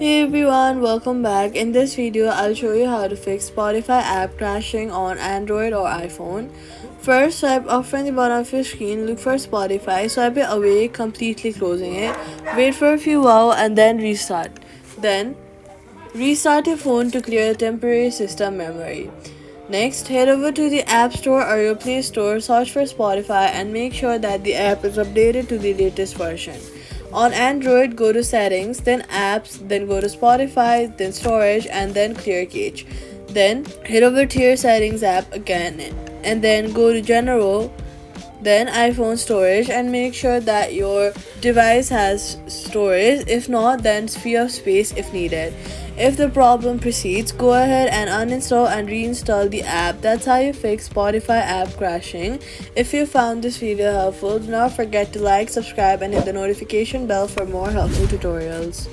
Hey everyone, welcome back. In this video, I'll show you how to fix Spotify app crashing on Android or iPhone. First, swipe up from the bottom of your screen, look for Spotify, swipe it away, completely closing it. Wait for a few while and then restart. Then, restart your phone to clear temporary system memory. Next, head over to the App Store or your Play Store, search for Spotify and make sure that the app is updated to the latest version. On Android, go to Settings, then Apps, then go to Spotify, then Storage, and then Clear Cache. Then head over to your Settings app again and then go to General, then iPhone storage, and make sure that your device has storage. If not, then free up space if needed. If the problem persists, go ahead and uninstall and reinstall the app. That's how you fix Spotify app crashing. If you found this video helpful, do not forget to like, subscribe, and hit the notification bell for more helpful tutorials.